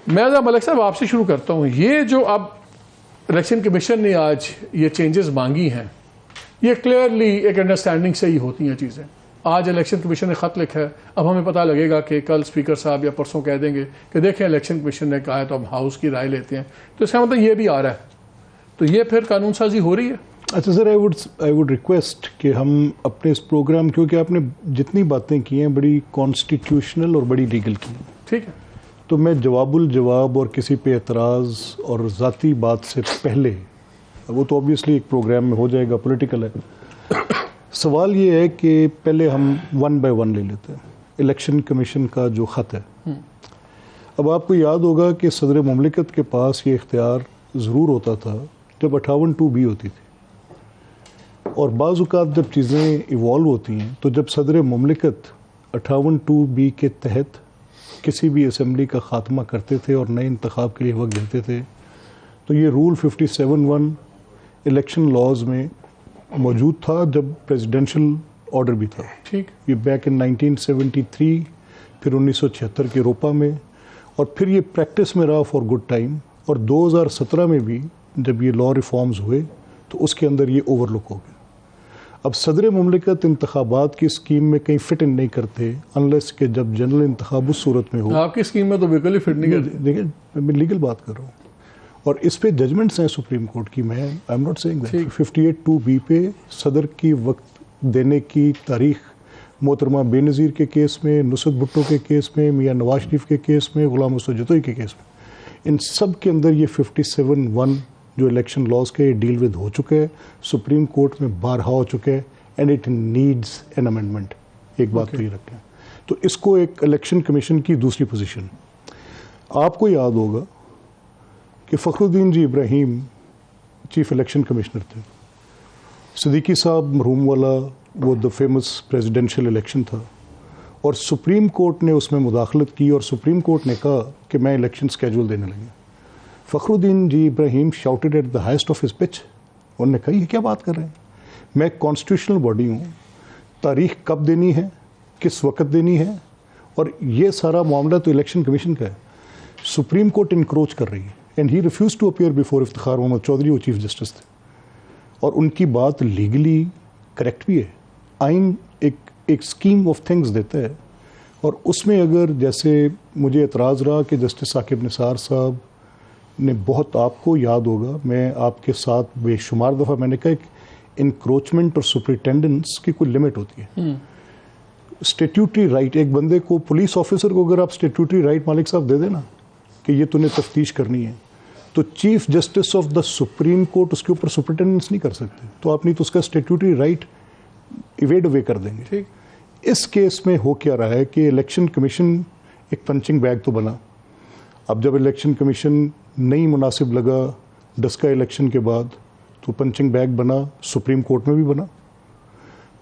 میں ملک صاحب آپ سے شروع کرتا ہوں. یہ جو اب الیکشن کمیشن نے آج یہ چینجز مانگی ہیں، یہ کلیئرلی ایک انڈرسٹینڈنگ سے ہی ہوتی ہیں چیزیں. آج الیکشن کمیشن نے خط لکھا ہے، اب ہمیں پتہ لگے گا کہ کل اسپیکر صاحب یا پرسوں کہہ دیں گے کہ دیکھیں الیکشن کمیشن نے کہا ہے تو ہم ہاؤس کی رائے لیتے ہیں، تو اس کا مطلب یہ بھی آ رہا ہے، تو یہ پھر قانون سازی ہو رہی ہے. اچھا سر، آئی ووڈ ریکویسٹ کہ ہم اپنے اس پروگرام، کیونکہ آپ نے جتنی باتیں کی ہیں بڑی کانسٹیٹیوشنل اور بڑی لیگل کی ہیں، ٹھیک ہے، تو میں جواب الجواب اور کسی پہ اعتراض اور ذاتی بات سے پہلے، وہ تو اوبیسلی ایک پروگرام میں ہو جائے گا، پولیٹیکل ہے. سوال یہ ہے کہ پہلے ہم ون بائی ون لے لیتے ہیں الیکشن کمیشن کا جو خط ہے. اب آپ کو یاد ہوگا کہ صدر مملکت کے پاس یہ اختیار ضرور ہوتا تھا جب 58(2)B ہوتی تھی، اور بعض اوقات جب چیزیں ایوالو ہوتی ہیں تو جب صدر مملکت 58(2)B کے تحت کسی بھی اسمبلی کا خاتمہ کرتے تھے اور نئے انتخاب کے لیے وقت دیتے تھے، تو یہ رول 57(1) الیکشن لاز میں موجود تھا جب پریزیڈینشل آرڈر بھی تھا. ٹھیک، یہ بیک ان 1973، پھر 1976 کے روپا میں، اور پھر یہ پریکٹس میں رہا فار گڈ ٹائم. اور 2017 میں بھی جب یہ لا ریفارمز ہوئے تو اس کے اندر یہ اوور لک ہو گیا. اب صدر مملکت انتخابات کی اسکیم میں کہیں فٹ ان نہیں کرتے انلیس کہ جب جنرل انتخاب اس صورت میں ہو. آپ کی اسکیم میں تو بالکل ہی فٹ نہیں کرتے. دیکھیں میں لیگل بات کر رہا ہوں، اور اس پہ ججمنٹس ہیں سپریم کورٹ کی. میں I am not seeing that 58(2)B پہ صدر کی وقت دینے کی تاریخ محترمہ بے نظیر کے کیس میں، نصرت بھٹو کے کیس میں، میاں نواز شریف کے کیس میں، غلام مصطفیٰ جتوئی کے کیس میں، ان سب کے اندر یہ 57(1) جو الیکشن لاز کے ڈیل ود ہو چکا ہے، سپریم کورٹ میں بارہا ہو چکا ہے، and it needs an amendment. ایک بات تو یہ رکھیں. تو اس کو ایک الیکشن کمیشن کی دوسری پوزیشن، آپ کو یاد ہوگا کہ فخر الدین جی ابراہیم چیف الیکشن کمشنر تھے. صدیقی صاحب مرحوم والا وہ دا فیمس پریزیڈینشیل الیکشن تھا، اور سپریم کورٹ نے اس میں مداخلت کی اور سپریم کورٹ نے کہا کہ میں الیکشن سکیجول دینے لگے. Fakhruddin ji Ibrahim shouted at the highest of his pitch. انہوں نے کہا یہ کیا بات کر رہے ہیں، میں ایک کانسٹیٹیوشنل باڈی ہوں، تاریخ کب دینی ہے، کس وقت دینی ہے، اور یہ سارا معاملہ تو الیکشن کمیشن کا ہے. سپریم کورٹ انکروچ کر رہی ہے. And he refuses to appear before Iftikhar Muhammad Chaudhry, وہ چیف جسٹس تھے، اور ان کی بات لیگلی کریکٹ بھی ہے. آئین ایک اسکیم آف تھنگز دیتا ہے، اور اس میں اگر جیسے مجھے اعتراض رہا کہ جسٹس ثاقب نثار صاحب نے بہت، آپ کو یاد ہوگا میں آپ کے ساتھ بے شمار دفعہ میں نے کہا کہ انکروچمنٹ اور سپرنٹینڈنس کی کوئی لمٹ ہوتی ہے. اسٹیٹیوٹری رائٹ ایک بندے کو، پولیس آفیسر کو اگر آپ اسٹیٹیوٹری رائٹ مالک صاحب دے دینا کہ یہ تو نے تفتیش کرنی ہے، تو chief justice of the supreme court اس کے اوپر سپرنٹینڈنس نہیں کر سکتے، تو آپ نہیں تو اس کا اسٹیٹیوٹری رائٹ ایویڈ اوے کر دیں گے. اس کیس میں ہو کیا رہا ہے کہ الیکشن کمیشن ایک پنچنگ بیگ تو بنا. اب جب الیکشن کمیشن نہیں مناسب لگا ڈسکا الیکشن کے بعد، تو پنچنگ بیگ بنا، سپریم کورٹ میں بھی بنا.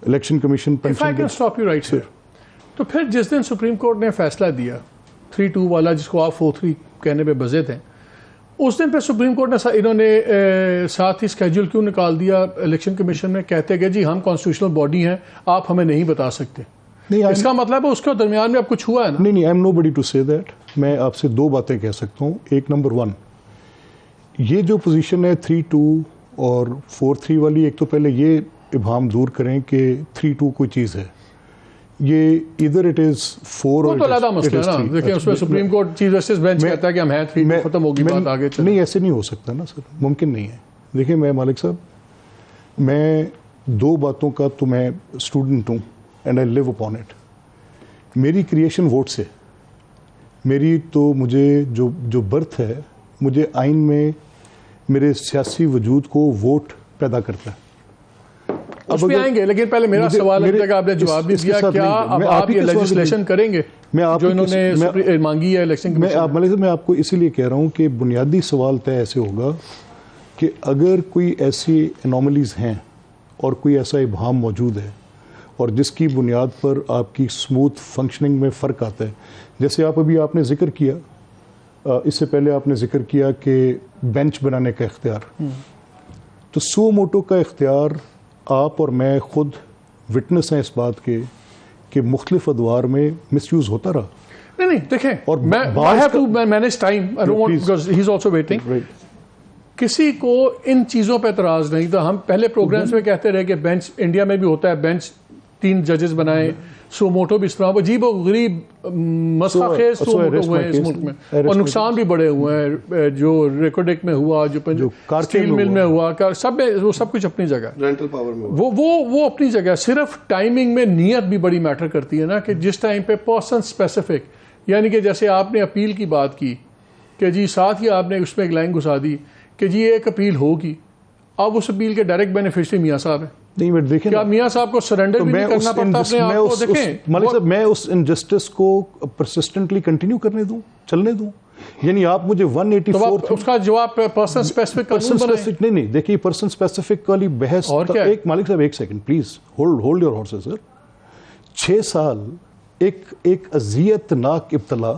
Election commission punching bag. تو پھر جس دن سپریم کورٹ نے فیصلہ دیا 3-2 والا، جس کو آپ 4-3 کہنے پہ بزے تھے، اس دن پہ سپریم کورٹ نے انہوں نے ساتھ ہی اسکیجول کیوں نکال دیا الیکشن کمیشن میں، کہتے کہ جی ہم کانسٹیٹیوشنل باڈی ہیں، آپ ہمیں نہیں بتا سکتے. اس کا مطلب ہے اس کے درمیان میں اب کچھ ہوا ہے نا؟ نہیں، I am nobody to say that. میں آپ سے دو باتیں کہہ سکتا ہوں. ایک، نمبر 1، یہ جو پوزیشن ہے 3-2 اور 4-3 والی، ایک تو پہلے یہ ابہام دور کریں کہ 3-2 کوئی چیز ہے. یہ ادھر اٹ از 4 وہ تو علیحدہ مسئلہ ہے نا. دیکھیں اس میں supreme court chief justice bench کہتا ہے کہ ہم ہیں 3-2، ختم ہوگی بات، آگے چلیں. نہیں، ایسے نہیں ہو سکتا نا سر، ممکن نہیں ہے. دیکھیں میں مالک صاحب، میں دو باتوں کا تو میں اسٹوڈنٹ ہوں and I live upon it. میری کریشن ووٹ سے، میری تو مجھے جو برتھ ہے، مجھے آئین میں میرے سیاسی وجود کو ووٹ پیدا کرتا ہے. اس پہ آئیں گے، لیکن پہلے میرا سوال ہے کہ آپ نے جواب بھی دیا، کیا اب آپ یہ لیجسلیشن کریں گے جو انہوں نے مانگی ہے الیکشن کمیشن؟ میں آپ کو اسی لیے کہہ رہا ہوں کہ بنیادی سوال طے ایسے ہوگا کہ اگر کوئی ایسی انوملیز ہیں اور کوئی ایسا ابہام موجود ہے اور جس کی بنیاد پر آپ کی سموتھ فنکشننگ میں فرق آتا ہے، جیسے آپ نے ذکر کیا، اس سے پہلے آپ نے ذکر کیا کہ بینچ بنانے کا اختیار، تو سو موٹو کا اختیار آپ اور میں خود وٹنس ہیں اس بات کے کہ مختلف ادوار میں مس یوز ہوتا رہا. نہیں دیکھیں اور میں I have to manage time. I don't want because he's also waiting. کسی کو ان چیزوں پہ اعتراض نہیں تھا. ہم پہلے پروگرامز میں کہتے رہے کہ بینچ انڈیا میں بھی ہوتا ہے, بینچ 3 ججز بنائیں, سو موٹو بھی اس طرح عجیب و غریب مسخ خیز سو موٹو ہوئے ہیں اس ملک میں, اور نقصان بھی بڑے ہوئے ہیں, جو ریکوڈک میں ہوا, جو اسٹیل مل میں ہوا, سب میں وہ سب کچھ اپنی جگہ, رینٹل پاور میں وہ اپنی جگہ. صرف ٹائمنگ میں نیت بھی بڑی میٹر کرتی ہے نا, کہ جس ٹائم پہ پرسن اسپیسیفک, یعنی کہ جیسے آپ نے اپیل کی بات کی کہ جی ساتھ ہی آپ نے اس میں ایک لائن گھسا دی کہ جی ایک اپیل ہوگی, اب اس اپیل کے ڈائریکٹ بینیفیشری میاں صاحب ہیں. نہیں بٹ دیکھیں کیا میاں صاحب کو سرنڈر بھی نہیں کرنا پڑتا اپنے آپ کو؟ دیکھیں مالک صاحب, میں اس انجسٹس کو پرسسٹنٹلی کنٹینیو کرنے دوں, چلنے دوں. یعنی آپ مجھے 184 اس کا جواب پرسن اسپیسیفک قانون بنائیں. نہیں دیکھیے پرسن اسپیسیفک والی بحث, ایک مالک صاحب ایک second please hold your horses sir. 6 سال ایک اذیت ناک ابتلا,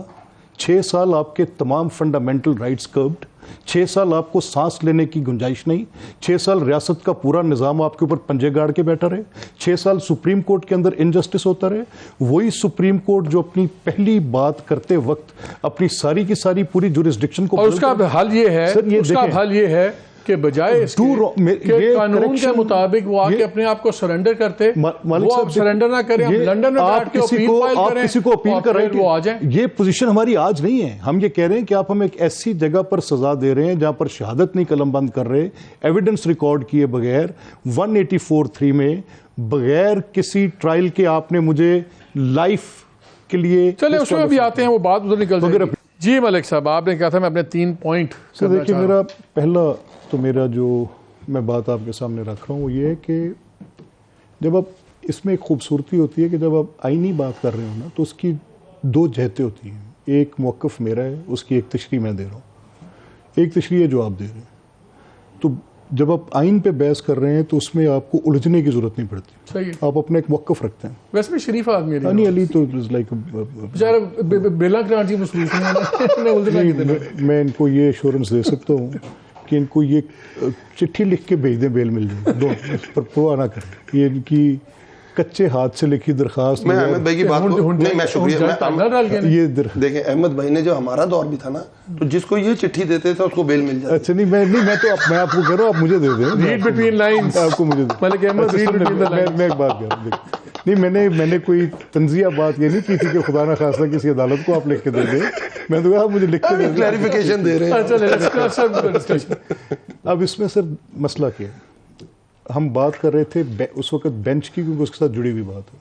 6 سال آپ کے تمام فنڈامنٹل رائٹس کربڈ, 6 سال آپ کو سانس لینے کی گنجائش نہیں, 6 سال ریاست کا پورا نظام آپ کے اوپر پنجے گاڑ کے بیٹھا رہے, 6 سال سپریم کورٹ کے اندر انجسٹس ہوتا رہے. وہی سپریم کورٹ جو اپنی پہلی بات کرتے وقت اپنی ساری کی ساری پوری جورسڈکشن کو, اور اس کا حل یہ ہے, اس کا حل یہ ہے کہ بجائے اس کے قانون کے مطابق وہ آ کے اپنے آپ کو سرنڈر کرتے, وہ آپ سرنڈر نہ کریں, لنڈن میں بیٹھ کے اپیل فائل کریں, کسی کو اپیل کر رہے ہیں وہ آ جائیں. یہ پوزیشن ہماری آج نہیں ہے. ہم یہ کہہ رہے ہیں کہ آپ ہمیں ایک ایسی جگہ پر سزا دے رہے ہیں جہاں پر شہادت نہیں قلم بند کر رہے, ایویڈنس ریکارڈ کیے بغیر, 184(3) میں بغیر کسی ٹرائل کے آپ نے مجھے لائف کے لیے. چلے اس میں بھی آتے ہیں, وہ بات ادھر نکل جائے گی. جی ملک صاحب, آپ نے کہا تھا میں اپنے 3 پوائنٹ. دیکھیے میرا پہلا تو میرا جو میں بات آپ کے سامنے رکھ رہا ہوں وہ یہ ہے کہ جب آپ اس میں ایک خوبصورتی ہوتی ہے کہ جب آپ آئینی بات کر رہے ہو نا, تو اس کی 2 جہتیں ہوتی ہیں. ایک موقف میرا ہے, اس کی ایک تشریح میں دے رہا ہوں, ایک تشریح ہے جو آپ دے رہے ہیں. تو جب آپ آئین پہ بحث کر رہے ہیں تو اس میں آپ کو الجھنے کی ضرورت نہیں پڑتی. صحیح, آپ اپنا ایک موقف رکھتے ہیں. ویسے بھی شریف آدمی ہے نہیں علی تو لائک بیلا کرانچی میں ان کو یہ ایشورنس دے سکتا ہوں کہ ان کو یہ چٹھی لکھ کے بھیج دیں, بیل مل جائے, دو پر پرواہ نہ کریں. یہ ان کی کچے ہاتھ سے لکھی درخواست. میں احمد بھائی کی بات کو نہیں, میں شکریہ. یہ دیکھیں احمد بھائی نے جو ہمارا دور بھی تھا نا, تو جس کو یہ چٹھی دیتے تھے اس کو بیل مل جاتی. اچھا نہیں میں تو میں آپ کو کہہ رہا ہوں, آپ مجھے دے دیں. ریڈ بٹوین لائنز, آپ کو مجھے Malik Ahmad read between the lines. میں ایک بات کہہ رہا ہوں, نہیں میں نے کوئی تنزیہ بات یہ نہیں کی تھی کہ خدا نہ خاصہ کسی عدالت کو آپ لکھ کے دے دیں. میں تو کہا آپ مجھے لکھ کے دے دیں, کلیریفیکیشن دے رہے ہیں. اب اس میں سر مسئلہ کیا ہے, ہم بات کر رہے تھے اس وقت بینچ کی, کیونکہ اس کے ساتھ جڑی ہوئی بات ہے.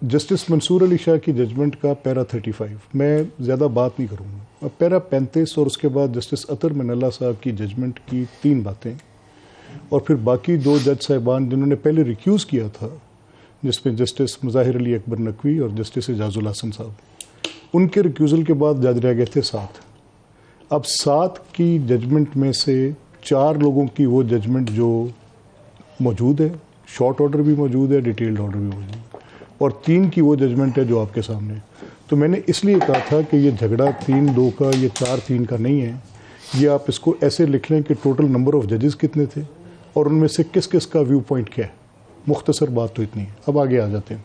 جسٹس منصور علی شاہ کی ججمنٹ کا پیرا 35, میں زیادہ بات نہیں کروں گا. اب پیرا 35 اور اس کے بعد جسٹس اطہر من اللہ صاحب کی ججمنٹ کی 3 باتیں, اور پھر باقی 2 جج صاحبان جنہوں نے پہلے ریکیوز کیا تھا, جس میں جسٹس مظاہر علی اکبر نقوی اور جسٹس اعجاز الحسن صاحب, ان کے ریکیوزل کے بعد جج رہ گئے تھے 7. اب 7 کی ججمنٹ میں سے 4 لوگوں کی وہ ججمنٹ جو موجود ہے, شارٹ آرڈر بھی موجود ہے, ڈیٹیلڈ آرڈر بھی موجود ہے, اور 3 کی وہ ججمنٹ ہے جو آپ کے سامنے ہے. تو میں نے اس لیے کہا تھا کہ یہ جھگڑا 3-2 کا, یہ 4-3 کا نہیں ہے. یہ آپ اس کو ایسے لکھ لیں کہ ٹوٹل نمبر آف ججز کتنے تھے اور ان میں سے کس کس کا ویو پوائنٹ کیا ہے. مختصر بات تو اتنی ہے. اب آگے آ جاتے ہیں.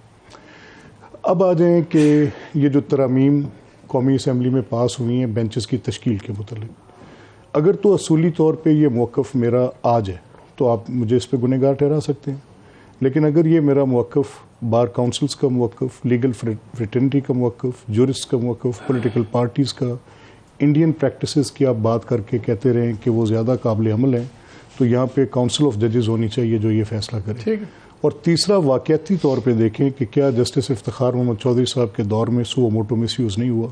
اب آ جائیں کہ یہ جو ترامیم قومی اسمبلی میں پاس ہوئی ہیں بینچز کی تشکیل کے متعلق, اگر تو اصولی طور پہ یہ موقف میرا آج ہے تو آپ مجھے اس پہ گنہگار ٹھہرا سکتے ہیں. لیکن اگر یہ میرا موقف بار کاؤنسلز کا موقف, لیگل فریٹرنٹی کا موقف, جورسٹ کا موقف, پولیٹیکل پارٹیز کا, انڈین پریکٹسز کی آپ بات کر کے کہتے رہیں کہ وہ زیادہ قابل عمل ہیں, تو یہاں پہ کاؤنسل آف ججز ہونی چاہیے جو یہ فیصلہ کرے. اور تیسرا واقعاتی طور پہ دیکھیں کہ کیا جسٹس افتخار محمد چودھری صاحب کے دور میں سو موٹو مس یوز نہیں ہوا,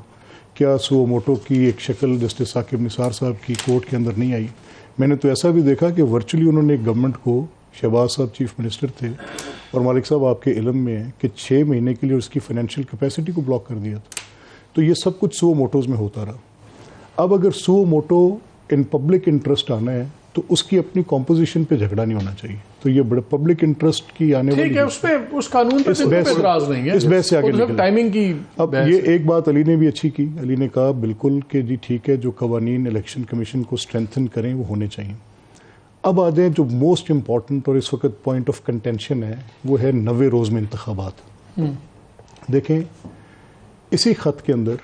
کیا سو موٹو کی ایک شکل جسٹس ثاقب نثار صاحب کی کورٹ کے اندر نہیں آئی. میں نے تو ایسا بھی دیکھا کہ ورچولی انہوں نے گورنمنٹ کو, شہباز صاحب چیف منسٹر تھے اور مالک صاحب آپ کے علم میں ہے کہ 6 مہینے کے لیے اس کی فائنینشیل کیپیسٹی کو بلاک کر دیا تھا. تو یہ سب کچھ سو موٹوز میں ہوتا رہا. اب اگر سو موٹو ان پبلک انٹرسٹ آنا ہے تو اس کی اپنی کمپوزیشن پہ جھگڑا نہیں ہونا چاہیے. تو یہ بڑے پبلک انٹرسٹ کی آنے والی, ٹھیک ہے, اس پہ اس قانون پہ اعتراض نہیں ہے, اس بحث سے آگے نکلیں. ٹائمنگ کی اب یہ ایک بات علی نے بھی اچھی کی. علی نے کہا بالکل کہ جی ٹھیک ہے, جو قوانین الیکشن کمیشن کو اسٹرینتھن کریں وہ ہونے چاہیے. اب آ جائیں جو موسٹ امپورٹنٹ اور اس وقت پوائنٹ آف کنٹینشن ہے, وہ ہے 90 روز میں انتخابات. دیکھیں اسی خط کے اندر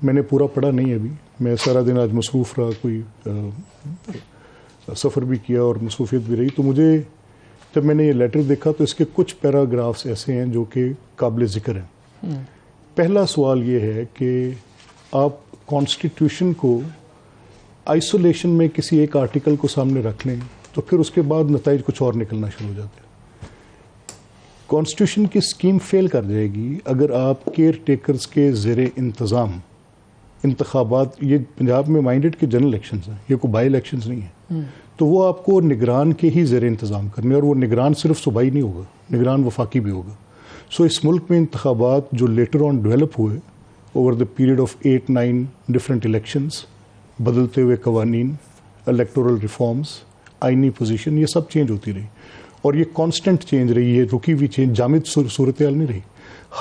میں نے پورا پڑھا نہیں ابھی، میں سارا دن آج مصروف رہا، کوئی سفر بھی کیا اور مصروفیت بھی رہی، تو مجھے جب میں نے یہ لیٹر دیکھا تو اس کے کچھ پیراگرافس ایسے ہیں جو کہ قابل ذکر ہیں. پہلا سوال یہ ہے کہ آپ کانسٹیٹیوشن کو آئسولیشن میں کسی ایک آرٹیکل کو سامنے رکھ لیں تو پھر اس کے بعد نتائج کچھ اور نکلنا شروع ہو جاتے ہیں. کانسٹیٹیوشن کی اسکیم فیل کر جائے گی اگر آپ کیئر ٹیکرز کے زیر انتظام انتخابات، یہ پنجاب میں مائنڈیڈ کے جنرل الیکشنز ہیں، یہ کوئی بائی الیکشنز نہیں ہیں، تو وہ آپ کو نگران کے ہی زیر انتظام کرنے، اور وہ نگران صرف صوبائی نہیں ہوگا، نگران وفاقی بھی ہوگا. سو اس ملک میں انتخابات جو لیٹر آن ڈیولپ ہوئے over the period of 8-9 different elections, بدلتے ہوئے قوانین، الیکٹورل ریفارمز، آئینی پوزیشن، یہ سب چینج ہوتی رہی، اور یہ کانسٹنٹ چینج رہی ہے، رکی ہوئی چینج، جامد صورتحال نہیں رہی.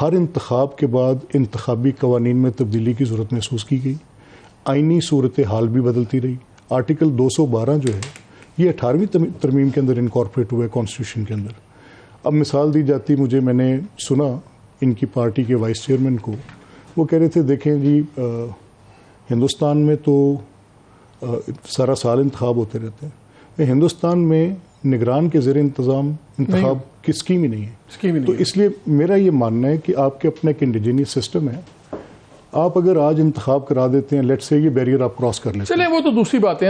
ہر انتخاب کے بعد انتخابی قوانین میں تبدیلی کی ضرورت محسوس کی گئی، آئینی صورتحال بھی بدلتی رہی. آرٹیکل 212 جو ہے یہ 18ویں ترمیم کے اندر انکارپوریٹ ہوا ہے کانسٹیٹیوشن کے اندر. اب مثال دی جاتی مجھے، میں نے سنا ان کی پارٹی کے وائس چیئرمین کو، وہ کہہ رہے تھے دیکھیں جی ہندوستان میں تو سارا سال انتخاب ہوتے رہتے ہیں، ہندوستان میں نگران کے زیر انتظام انتخاب کی اسکیم ہی نہیں ہے. تو اس لیے میرا یہ ماننا ہے کہ آپ کے اپنا ایک انڈیجینس سسٹم ہے، آپ اگر آج انتخاب کرا دیتے ہیں، لیٹس سے یہ بیریئر آپ کراس کر لیتے ہیں. چلیں وہ تو دوسری بات ہے.